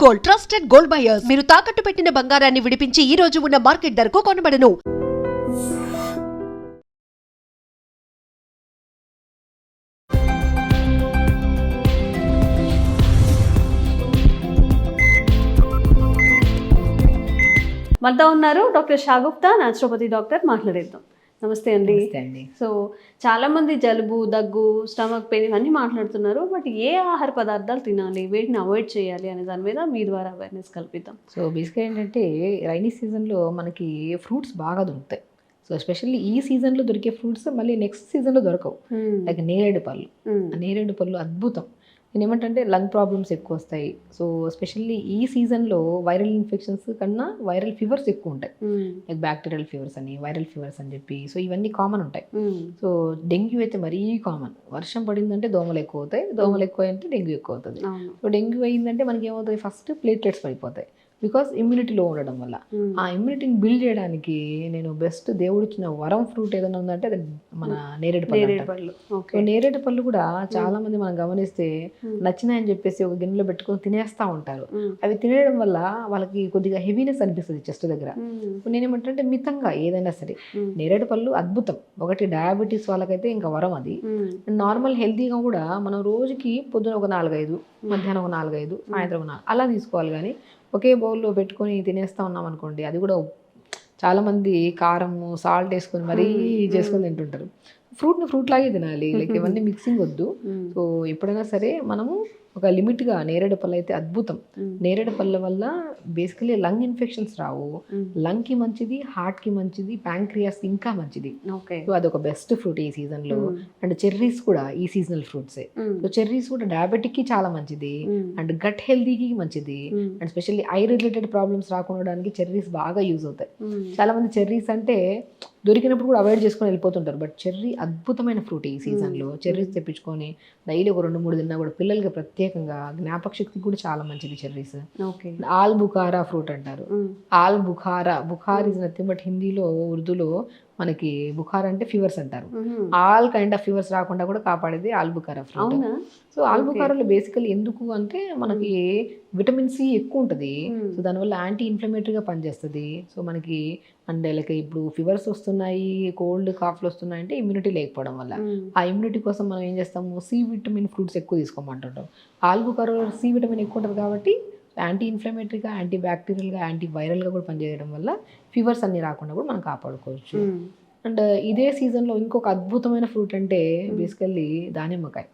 Gold, trusted gold buyers. మీరు తాకట్టు పెట్టిన బంగారాన్ని విడిపించి ఈ రోజు ఉన్న మార్కెట్ ధరకు కొనబడను. మనతో ఉన్నారు డాక్టర్ షాగుప్తా, న్యాచురోపతి డాక్టర్. మాట్లాడేద్దాం. నమస్తే అండి. సో చాలా మంది జలుబు, దగ్గు, స్టమక్ పెయిన్ ఇవన్నీ మాట్లాడుతున్నారు. బట్ ఏ ఆహార పదార్థాలు తినాలి, వేటిని అవాయిడ్ చేయాలి అనే దాని మీద మీ ద్వారా అవేర్నెస్ కల్పిద్దాం. సో బేసిక్గా ఏంటంటే రైనీ సీజన్లో మనకి ఫ్రూట్స్ బాగా దొరుకుతాయి. సో ఎస్పెషల్లీ ఈ సీజన్లో దొరికే ఫ్రూట్స్ మళ్ళీ నెక్స్ట్ సీజన్లో దొరకవు. లైక్ నేరేడు పళ్ళు. నేరేడు పళ్ళు అద్భుతం. నేను ఏమంటే లంగ్ ప్రాబ్లమ్స్ ఎక్కువ వస్తాయి. సో ఎస్పెషల్లీ ఈ సీజన్లో వైరల్ ఇన్ఫెక్షన్స్ కన్నా వైరల్ ఫీవర్స్ ఎక్కువ ఉంటాయి. లైక్ బ్యాక్టీరియల్ ఫీవర్స్ అని, వైరల్ ఫీవర్స్ అని చెప్పి. సో ఇవన్నీ కామన్ ఉంటాయి. సో డెంగ్యూ అయితే మరీ కామన్. వర్షం పడిందంటే దోమలు ఎక్కువ అవుతాయి, దోమలు ఎక్కువ అంటే డెంగ్యూ ఎక్కువ అవుతుంది. సో డెంగ్యూ అయిందంటే మనకి ఏమవుతుంది, ఫస్ట్ ప్లేట్లెట్స్ పడిపోతాయి. బికాస్ ఇమ్యూనిటీ లో ఉండడం వల్ల. ఆ ఇమ్యూనిటీని బిల్డ్ చేయడానికి నేను బెస్ట్ దేవుడు ఇచ్చిన వరం ఫ్రూట్ ఏదైనా ఉందంటే అది మన నేరేడు పళ్ళు. సో నేరేడు పళ్ళు కూడా చాలా మంది మనం గమనిస్తే నచ్చినాయని చెప్పేసి ఒక గిన్నెలో పెట్టుకొని తినేస్తా ఉంటారు. అవి తినేయడం వల్ల వాళ్ళకి కొద్దిగా హెవీనెస్ అనిపిస్తుంది చెస్ట్ దగ్గర. నేనేమంటే మితంగా ఏదైనా సరే నేరేడు పళ్ళు అద్భుతం. ఒకటి డయాబెటీస్ వాళ్ళకైతే ఇంకా వరం అది. నార్మల్ హెల్తీగా కూడా మనం రోజుకి పొద్దున ఒక 4-5, మధ్యాహ్నం ఒక 4-5, సాయంత్రం 4 అలా తీసుకోవాలి. కానీ ఒకే బౌల్లో పెట్టుకొని తినేస్తా ఉన్నాం అనుకోండి, అది కూడా చాలామంది కారము, సాల్ట్ వేసుకొని మరీ చేసుకొని తింటుంటారు. ఫ్రూట్ని ఫ్రూట్ లాగే తినాలి. లైక్ ఇవన్నీ మిక్సింగ్ వద్దు. సో ఎప్పుడైనా సరే మనము ఒక లిమిట్గా నేరేడు పళ్ళు అయితే అద్భుతం. నేరేడు పళ్ళ వల్ల బేసికలీ లంగ్ ఇన్ఫెక్షన్స్ రావు. లంగ్కి మంచిది, హార్ట్కి మంచిది, ప్యాంక్రియాస్ ఇంకా మంచిది. సో అదొక బెస్ట్ ఫ్రూట్ ఈ సీజన్లో. అండ్ చెర్రీస్ కూడా ఈ సీజనల్ ఫ్రూట్సే. సో చెర్రీస్ కూడా డయాబెటిక్కి చాలా మంచిది, అండ్ గట్ హెల్తీకి మంచిది, and specially I related problems రాకుండా చెర్రీస్ బాగా యూజ్ అవుతాయి. చాలా మంది చెర్రీస్ అంటే దొరికినప్పుడు కూడా అవాయిడ్ చేసుకొని వెళ్ళిపోతుంటారు. బట్ చెర్రీ అద్భుతమైన ఫ్రూట్ ఈ సీజన్లో. చెర్రీస్ తెప్పించుకొని డైలీ ఒక 2-3 తిన్నా కూడా పిల్లలకి ప్రత్యేకంగా జ్ఞాపక శక్తికి కూడా చాలా మంచిది చెర్రీస్. ఆల్ బుఖారా ఫ్రూట్ అంటారు. ఆల్ బుఖారా, బుఖార్ ఇస్ నథింగ్ బట్ హిందీలో, ఉర్దూలో మనకి బుఖార్ అంటే ఫీవర్స్ అంటారు. ఆల్ కైండ్ ఆఫ్ ఫీవర్స్ రాకుండా కూడా కాపాడేది ఆల్ బుఖారా ఫ్రూట్. సో ఆల్ బుఖారాలో బేసికలీ ఎందుకు అంటే మనకి విటమిన్ సి ఎక్కువ ఉంటుంది. సో దానివల్ల యాంటీ ఇన్ఫ్లమేటరీగా పనిచేస్తుంది. సో మనకి అండ్ లైక్ ఇప్పుడు ఫీవర్స్ వస్తున్నాయి, కోల్డ్, కాఫ్లు వస్తున్నాయి అంటే ఇమ్యూనిటీ లేకపోవడం వల్ల. ఆ ఇమ్యూనిటీ కోసం మనం ఏం చేస్తాము, సి విటమిన్ ఫ్రూట్స్ ఎక్కువ తీసుకోమంటుంటాం. ఆల్ బుఖారాలో సి విటమిన్ ఎక్కువ ఉంటుంది కాబట్టి యాంటీ ఇన్ఫ్లమేటరీగా, యాంటీ బ్యాక్టీరియల్గా, యాంటీ వైరల్గా కూడా పనిచేయడం వల్ల ఫీవర్స్ అన్ని రాకుండా కూడా మనం కాపాడుకోవచ్చు. అండ్ ఇదే సీజన్లో ఇంకొక అద్భుతమైన ఫ్రూట్ అంటే బేసికల్లీ దానిమ్మకాయ.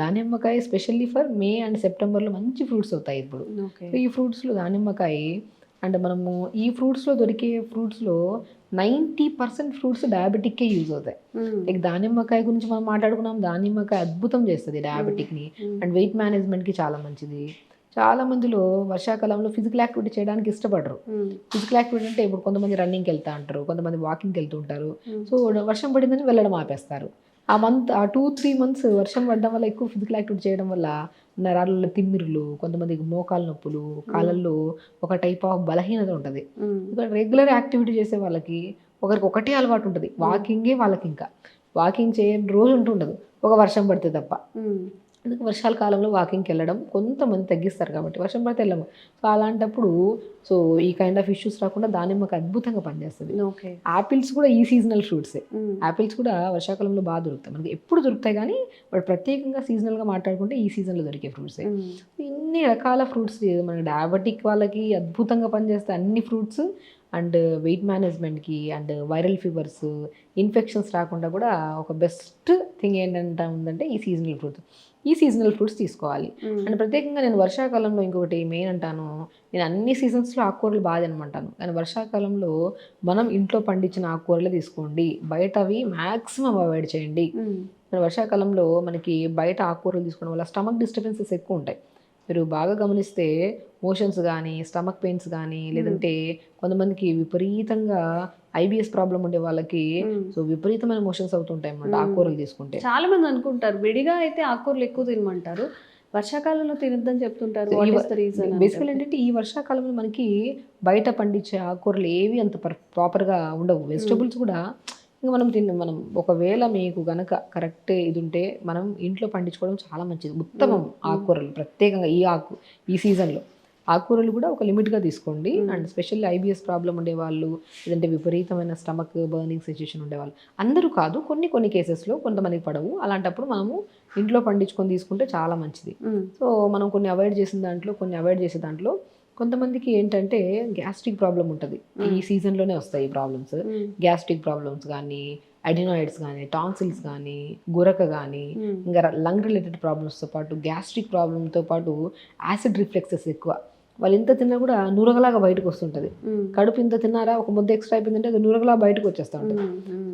దానిమ్మకాయ స్పెషల్లీ ఫర్ మే అండ్ సెప్టెంబర్లో మంచి ఫ్రూట్స్ అవుతాయి ఇప్పుడు. సో ఈ ఫ్రూట్స్లో దానిమ్మకాయ అండ్ మనము ఈ ఫ్రూట్స్లో దొరికే ఫ్రూట్స్లో 90% ఫ్రూట్స్ డయాబెటిక్కే యూజ్ అవుతాయి. లైక్ దానిమ్మకాయ గురించి మనం మాట్లాడుకున్నాం. దానిమ్మకాయ అద్భుతం చేస్తుంది డయాబెటిక్ని అండ్ వెయిట్ మేనేజ్మెంట్కి చాలా మంచిది. చాలా మందిలో వర్షాకాలంలో ఫిజికల్ యాక్టివిటీ చేయడానికి ఇష్టపడరు. ఫిజికల్ యాక్టివిటీ అంటే ఇప్పుడు కొంతమంది రన్నింగ్కి వెళ్తూ ఉంటారు, కొంతమంది వాకింగ్కి వెళ్తూ ఉంటారు. సో వర్షం పడిందని వెళ్ళడం ఆపేస్తారు. ఆ 2-3 మంత్స్ వర్షం పడడం వల్ల ఎక్కువ ఫిజికల్ యాక్టివిటీ చేయడం వల్ల నరాలలో తిమ్మిరులు, కొంతమందికి మోకాలు నొప్పులు, కాళ్ళల్లో ఒక టైప్ ఆఫ్ బలహీనత ఉంటుంది. రెగ్యులర్ యాక్టివిటీ చేసే వాళ్ళకి ఒకరికి ఒకటే అలవాటు ఉంటుంది, వాకింగే. వాళ్ళకి ఇంకా వాకింగ్ చేయని రోజు ఉంటుండదు ఒక వర్షం పడితే తప్ప. అందుకే వర్షాల కాలంలో వాకింగ్కి వెళ్ళడం కొంతమంది తగ్గిస్తారు కాబట్టి వర్షం పడితే వెళ్ళము. సో అలాంటప్పుడు సో ఈ కైండ్ ఆఫ్ ఇష్యూస్ రాకుండా దానిమ్మకి అద్భుతంగా పనిచేస్తుంది. యాపిల్స్ కూడా ఈ సీజనల్ ఫ్రూట్సే. యాపిల్స్ కూడా వర్షాకాలంలో బాగా దొరుకుతాయి, మనకి ఎప్పుడు దొరుకుతాయి. కానీ వాడు ప్రత్యేకంగా సీజనల్గా మాట్లాడుకుంటే ఈ సీజన్లో దొరికే ఫ్రూట్సే. ఇన్ని రకాల ఫ్రూట్స్ మనకి డయాబెటిక్ వాళ్ళకి అద్భుతంగా పనిచేస్తాయి అన్ని ఫ్రూట్స్. అండ్ వెయిట్ మేనేజ్మెంట్కి అండ్ వైరల్ ఫీవర్స్, ఇన్ఫెక్షన్స్ రాకుండా కూడా ఒక బెస్ట్ థింగ్ ఏంటంటే ఉందంటే ఈ సీజనల్ ఫ్రూట్స్ తీసుకోవాలి. అండ్ ప్రత్యేకంగా నేను వర్షాకాలంలో ఇంకొకటి మెయిన్ అంటాను, నేను అన్ని సీజన్స్లో ఆకుకూరలు బాగా తినమంటాను. కానీ వర్షాకాలంలో మనం ఇంట్లో పండించిన ఆకుకూరలే తీసుకోండి, బయటవి మ్యాక్సిమం అవాయిడ్ చేయండి. వర్షాకాలంలో మనకి బయట ఆకుకూరలు తీసుకోవడం వల్ల స్టమక్ డిస్టర్బెన్సెస్ ఎక్కువ ఉంటాయి. మీరు బాగా గమనిస్తే మోషన్స్ కానీ, స్టమక్ పెయిన్స్ కానీ, లేదంటే కొంతమందికి విపరీతంగా ఐబిఎస్ ప్రాబ్లం ఉండే వాళ్ళకి సో విపరీతమైన మోషన్స్ అవుతుంటాయి అన్నమాట ఆకుకూరలు తీసుకుంటే. చాలా మంది అనుకుంటారు విడిగా అయితే ఆకుకూరలు ఎక్కువ తినమంటారు, వర్షాకాలంలో తినద్దని చెప్తుంటారు. బేసికల్ ఏంటంటే ఈ వర్షాకాలంలో మనకి బయట పండించే ఆకుకూరలు ఏవి అంత ప్రాపర్గా ఉండవు. వెజిటబుల్స్ కూడా ఇంకా మనం ఒకవేళ మీకు గనక కరెక్ట్ ఇది ఉంటే మనం ఇంట్లో పండించుకోవడం చాలా మంచిది, ఉత్తమం. ఆకుకూరలు ప్రత్యేకంగా ఈ సీజన్లో ఆకుకూరలు కూడా ఒక లిమిట్గా తీసుకోండి. అండ్ స్పెషల్లీ ఐబిఎస్ ప్రాబ్లం ఉండేవాళ్ళు, లేదంటే విపరీతమైన స్టమక్ బర్నింగ్ సిచ్యుయేషన్ ఉండేవాళ్ళు, అందరూ కాదు, కొన్ని కేసెస్లో కొంతమందికి పడవు. అలాంటప్పుడు మనము ఇంట్లో పండించుకొని తీసుకుంటే చాలా మంచిది. సో మనం కొన్ని అవాయిడ్ చేసే దాంట్లో కొంతమందికి ఏంటంటే గ్యాస్ట్రిక్ ప్రాబ్లం ఉంటుంది. ఈ సీజన్లోనే వస్తాయి ఈ ప్రాబ్లమ్స్. గ్యాస్ట్రిక్ ప్రాబ్లమ్స్ కానీ, అడినాయిడ్స్ కానీ, టాన్సిల్స్ కానీ, గురక కానీ, ఇంకా లంగ్ రిలేటెడ్ ప్రాబ్లమ్స్తో పాటు గ్యాస్ట్రిక్ ప్రాబ్లంతో పాటు యాసిడ్ రిఫ్లెక్సెస్ ఎక్కువ. వాళ్ళు ఇంత తిన్నా కూడా నురగలాగా బయటకు వస్తుంటుంది. కడుపు ఇంత తిన్నారా, ఒక ముద్ద ఎక్స్ట్రా అయిపోయిందంటే అది నురగలా బయటకు వచ్చేస్తూ ఉంటుంది.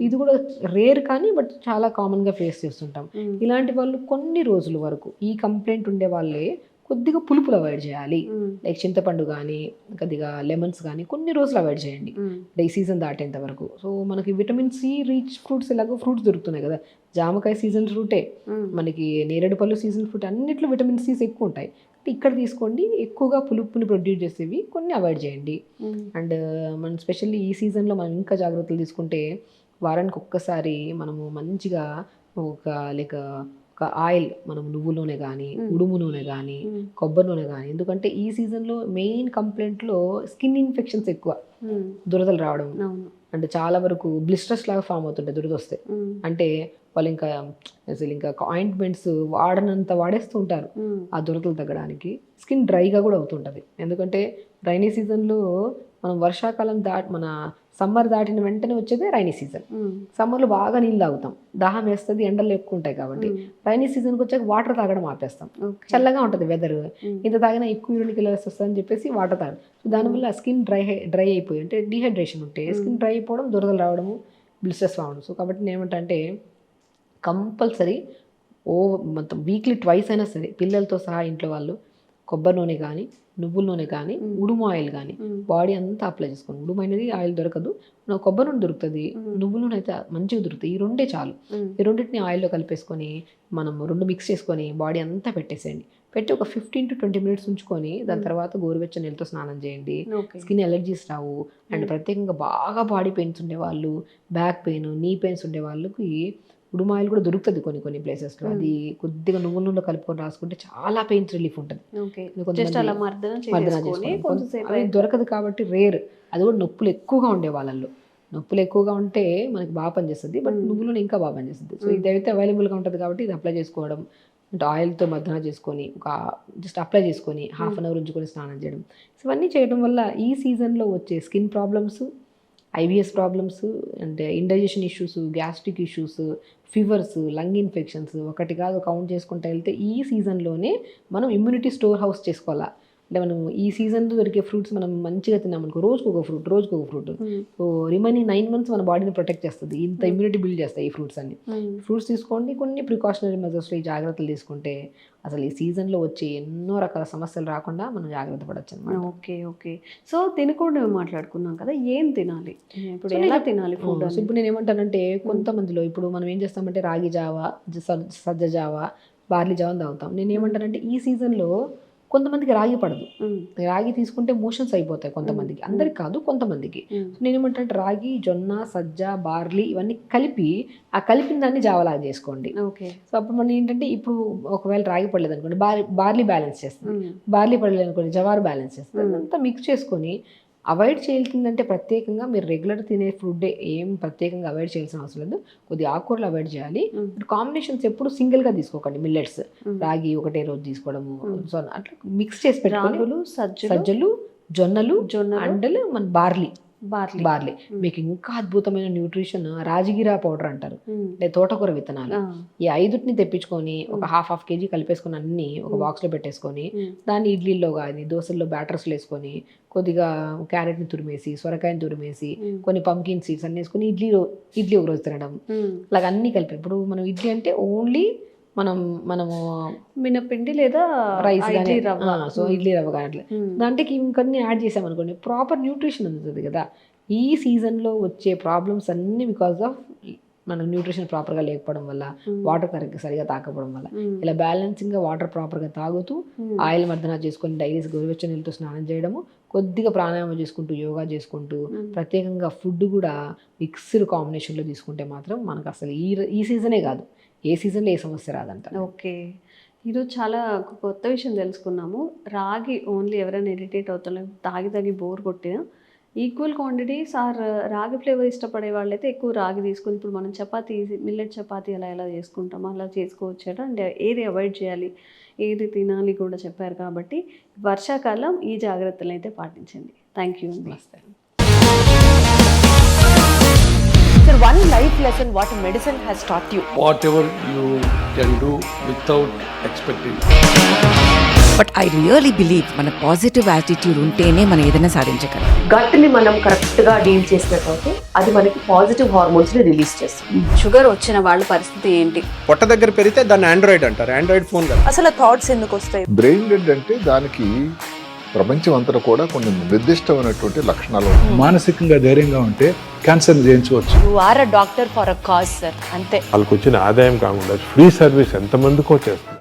ఇది కూడా రేర్ కానీ బట్ చాలా కామన్గా ఫేస్ చేస్తుంటాం. ఇలాంటి వాళ్ళు కొన్ని రోజుల వరకు ఈ కంప్లైంట్ ఉండే వాళ్ళే కొద్దిగా పులుపులు అవాయిడ్ చేయాలి. లైక్ చింతపండు కానీ, కొద్దిగా లెమన్స్ కానీ కొన్ని రోజులు అవాయిడ్ చేయండి ఈ సీజన్ దాటేంత వరకు. సో మనకి విటమిన్ సి రీచ్ ఫ్రూట్స్ ఎలాగో ఫ్రూట్స్ దొరుకుతున్నాయి కదా, జామకాయ సీజన్ ఫ్రూటే, మనకి నేరేడు పళ్ళు సీజన్ ఫ్రూట్, అన్నిట్లో విటమిన్ సిస్ ఎక్కువ ఉంటాయి. ఇక్కడ తీసుకోండి, ఎక్కువగా పులుపుని ప్రొడ్యూస్ చేసేవి కొన్ని అవాయిడ్ చేయండి. అండ్ మనం స్పెషల్లీ ఈ సీజన్లో మనం ఇంకా జాగ్రత్తలు తీసుకుంటే వారానికి ఒక్కసారి మనము మంచిగా ఒక ఆయిల్, మనం నువ్వు నూనె కానీ, ఉడుము నూనె కానీ, కొబ్బరి నూనె కానీ, ఎందుకంటే ఈ సీజన్లో మెయిన్ కంప్లైంట్లో స్కిన్ ఇన్ఫెక్షన్స్ ఎక్కువ, దురదలు రావడం, అంటే చాలా వరకు బ్లిస్టర్స్ లాగా ఫామ్ అవుతుంటాయి దురద వస్తే. అంటే వాళ్ళు ఇంకా ఆయింట్మెంట్స్ వాడనంత వాడేస్తూ ఉంటారు ఆ దురదలు తగ్గడానికి. స్కిన్ డ్రైగా కూడా అవుతుంటుంది, ఎందుకంటే రైనీ సీజన్లో మనం వర్షాకాలం మన సమ్మర్ దాటిన వెంటనే వచ్చేదే రైనీ సీజన్. సమ్మర్లో బాగా నీళ్ళు తాగుతాం, దాహం వేస్తుంది, ఎండలు ఎక్కువ ఉంటాయి కాబట్టి. రైనీ సీజన్కి వచ్చాక వాటర్ తాగడం ఆపేస్తాం, చల్లగా ఉంటుంది వెదర్, ఇంత తాగినా ఎక్కువ యూరిన్ లెవెల్స్ వస్తుందని చెప్పేసి వాటర్ తాగడం. సో దానివల్ల స్కిన్ డ్రై అయిపోయి, అంటే డీహైడ్రేషన్ ఉంటే స్కిన్ డ్రై అయిపోవడం, దురదలు రావడము, బ్లిస్టర్స్ రావడం. సో కాబట్టి నేను ఏమంటే కంపల్సరీ మొత్తం వీక్లీ ట్వైస్ అయినా సరే పిల్లలతో సహా ఇంట్లో వాళ్ళు కొబ్బరి నూనె కానీ, నువ్వుల నూనె కానీ, ఉడుము ఆయిల్ కానీ బాడీ అంతా అప్లై చేసుకోండి. ఉడుము అనేది ఆయిల్ దొరకదు, కొబ్బరి నూనె దొరుకుతుంది, నువ్వుల నూనె అయితే మంచిగా దొరుకుతుంది. ఈ రెండే చాలు. ఈ రెండింటిని ఆయిల్లో కలిపేసుకొని మనం రెండు మిక్స్ చేసుకొని బాడీ అంతా పెట్టేసేయండి. పెట్టి ఒక 15 to 20 minutes ఉంచుకొని దాని తర్వాత గోరువెచ్చని నీళ్ళతో స్నానం చేయండి. Skin allergies Rao. అండ్ ప్రత్యేకంగా బాగా బాడీ పెయిన్స్ ఉండేవాళ్ళు, బ్యాక్ పెయిన్, నీ పెయిన్స్ ఉండే వాళ్ళకి ఉడుము ఆయిల్ కూడా దొరుకుతుంది కొన్ని ప్లేసెస్లో. అది కొద్దిగా నువ్వుల నూనెలో కలుపుకొని రాసుకుంటే చాలా పెయిన్స్ రిలీఫ్ ఉంటుంది. అది దొరకదు కాబట్టి రేర్. అది కూడా నొప్పులు ఎక్కువగా ఉండే వాళ్ళల్లో, నొప్పులు ఎక్కువగా ఉంటే మనకి బాగా పనిచేస్తుంది, బట్ నువ్వులు ఇంకా బాగా పనిచేస్తుంది. సో ఇదైతే అవైలబుల్గా ఉంటుంది కాబట్టి ఇది అప్లై చేసుకోవడం, అంటే ఆయిల్తో మర్దన చేసుకొని జస్ట్ అప్లై చేసుకొని హాఫ్ అన్ అవర్ ఉంచుకొని స్నానం చేయడం. ఇవన్నీ చేయడం వల్ల ఈ సీజన్లో వచ్చే స్కిన్ ప్రాబ్లమ్స్, ఐబిఎస్ ప్రాబ్లమ్స్, అంటే indigestion issues, gastric issues, fevers, lung infections ఒకటి కాదు కౌంట్ చేసుకుంటూ వెళ్తే ఈ సీజన్లోనే మనం ఇమ్యూనిటీ స్టోర్ హౌస్ చేసుకోవాలా. అంటే మనం ఈ సీజన్లో దొరికే ఫ్రూట్స్ మనం మంచిగా తిన్నామనుకో, రోజుకు ఒక ఫ్రూట్, సో రిమైనింగ్ 9 months మన బాడీని ప్రొటెక్ట్ చేస్తుంది, ఇంత ఇమ్యూనిటీ బిల్డ్ చేస్తాయి ఈ ఫ్రూట్స్ అన్ని. ఫ్రూట్స్ తీసుకోండి, కొన్ని ప్రికాషనరీ మెజర్స్లో ఈ జాగ్రత్తలు తీసుకుంటే అసలు ఈ సీజన్లో వచ్చే ఎన్నో రకాల సమస్యలు రాకుండా మనం జాగ్రత్త పడవచ్చు అన్నమాట. ఓకే. సో తినకుండా మాట్లాడుకున్నాం కదా, ఏం తినాలి ఇప్పుడు, ఎలా తినాలి ఫుడ్? ఇప్పుడు నేను ఏమంటానంటే కొంతమందిలో ఇప్పుడు మనం ఏం చేస్తామంటే రాగి జావా, సజ్జ జావా, బార్లీ జావా తాగుతాం. నేను ఏమంటానంటే ఈ సీజన్లో కొంతమందికి రాగి పడదు, రాగి తీసుకుంటే మోషన్స్ అయిపోతాయి కొంతమందికి, అందరికి కాదు కొంతమందికి. నేను ఏమంటే రాగి, జొన్న, సజ్జ, బార్లీ ఇవన్నీ కలిపి ఆ కలిపిన దాన్ని జావలాగా చేసుకోండి. సో అప్పుడు మనం ఏంటంటే ఇప్పుడు ఒకవేళ రాగి పడలేదు అనుకోండి, బార్లీ బ్యాలెన్స్ చేస్తుంది, బార్లీ పడలేదు అనుకోండి జవారు బ్యాలెన్స్ చేస్తుంది. అంతా మిక్స్ చేసుకొని అవాయిడ్ చేయాల్సిందంటే ప్రత్యేకంగా మీరు రెగ్యులర్ తినే ఫుడ్ ఏం ప్రత్యేకంగా అవాయిడ్ చేయాల్సిన అవసరం లేదు, కొద్దిగా ఆకుకూరలు అవాయిడ్ చేయాలి. కాంబినేషన్స్ ఎప్పుడు సింగిల్గా తీసుకోకండి, మిల్లెట్స్ రాగి ఒకటే రోజు తీసుకోవడము, సో అట్లా మిక్స్ చేసి పెట్టుకోవాలి. సజ్జలు, జొన్నలు, అండలు, మన బార్లీ, మీకు ఇంకా అద్భుతమైన న్యూట్రిషన్ రాజగిరా పౌడర్ అంటారు, లేదా తోటకూర విత్తనాలు. ఈ 5 తెప్పించుకొని ఒక హాఫ్ కేజీ కలిపేసుకొని అన్ని ఒక బాక్స్లో పెట్టేసుకొని దాన్ని ఇడ్లీలో కానీ దోశల్లో బ్యాటర్స్లో వేసుకొని కొద్దిగా క్యారెట్ని తురిమేసి, సొరకాయని తురిమేసి, కొన్ని పంకిన్ సీడ్స్ అన్ని వేసుకొని ఇడ్లీ ఒక రోజు తినడం, అలాగ అన్నీ కలిపి. ఇప్పుడు మనం ఇడ్లీ అంటే ఓన్లీ మనము మినపిండి లేదా రైస్ కానీ, సో ఇడ్లీ రవ్వ కానీ అట్లా దాంట్లోకి ఇంకొన్ని యాడ్ చేసామనుకోండి ప్రాపర్ న్యూట్రిషన్ అందుతుంది కదా. ఈ సీజన్లో వచ్చే ప్రాబ్లమ్స్ అన్నీ బికాస్ ఆఫ్ మనం న్యూట్రిషన్ ప్రాపర్గా లేకపోవడం వల్ల, వాటర్ సరిగా తాకపోవడం వల్ల. ఇలా బ్యాలెన్సింగ్గా వాటర్ ప్రాపర్గా తాగుతూ ఆయిల్ మర్దన చేసుకొని డైలీ గోరువెచ్చని నీళ్ళతో స్నానం చేయడము, కొద్దిగా ప్రాణాయామం చేసుకుంటూ యోగా చేసుకుంటూ ప్రత్యేకంగా ఫుడ్ కూడా మిక్స్డ్ కాంబినేషన్లో తీసుకుంటే మాత్రం మనకు అసలు ఈ సీజనే కాదు ఏ సీజన్లో ఏ సమస్య రాదంట. ఓకే. ఈరోజు చాలా ఒక కొత్త విషయం తెలుసుకున్నాము. రాగి ఓన్లీ ఎవరైనా ఇరిటేట్ అవుతారు, తాగి బోర్ కొట్టినా ఈక్వల్ క్వాంటిటీస్ ఆర్ రాగి ఫ్లేవర్ ఇష్టపడే వాళ్ళైతే ఎక్కువ రాగి తీసుకొని, ఇప్పుడు మనం చపాతీ మిల్లెట్ చపాతీ ఎలా చేసుకుంటామో అలా చేసుకోవచ్చట. అంటే ఏది అవాయిడ్ చేయాలి, ఏది తినాలి కూడా చెప్పారు. కాబట్టి వర్షాకాలం ఈ జాగ్రత్తలు అయితే పాటించండి. థ్యాంక్ యూ అండి. Sir, one life lesson what medicine has taught you. Whatever you can do without expecting. But I really believe మన పాజిటివ్ యాటిట్యూడ్ ఉంటేనే మనం ఏదైనా సాధించగలం. గట్ని మనం కరెక్ట్గా డీల్ చేసినట్లయితే అది మనకి పాజిటివ్ హార్మోన్స్ని రిలీజ్ చేస్తుంది. షుగర్ వచ్చిన వాళ్ళ పరిస్థితి ఏంటి? పొట్ట దగ్గర పెరిగితే దాన్ని ఆండ్రాయిడ్ అంటారు, ఆండ్రాయిడ్ ఫోన్ కదా. అసలు థాట్స్ ఎందుకు వస్తాయి? బ్రెయిన్ డెడ్ అంటే దానికి ప్రపంచం అంతా కూడా కొన్ని నిర్దిష్టమైనటువంటి లక్షణాలు ఉన్నాయి. మానసికంగా ధైర్యంగా ఉంటే క్యాన్సర్ జయించవచ్చు. You are a doctor for a cause sir, అంతే. వాళ్ళకి వచ్చిన ఆదాయం కాకుండా ఫ్రీ సర్వీస్ ఎంతమందికో చేస్తుంది.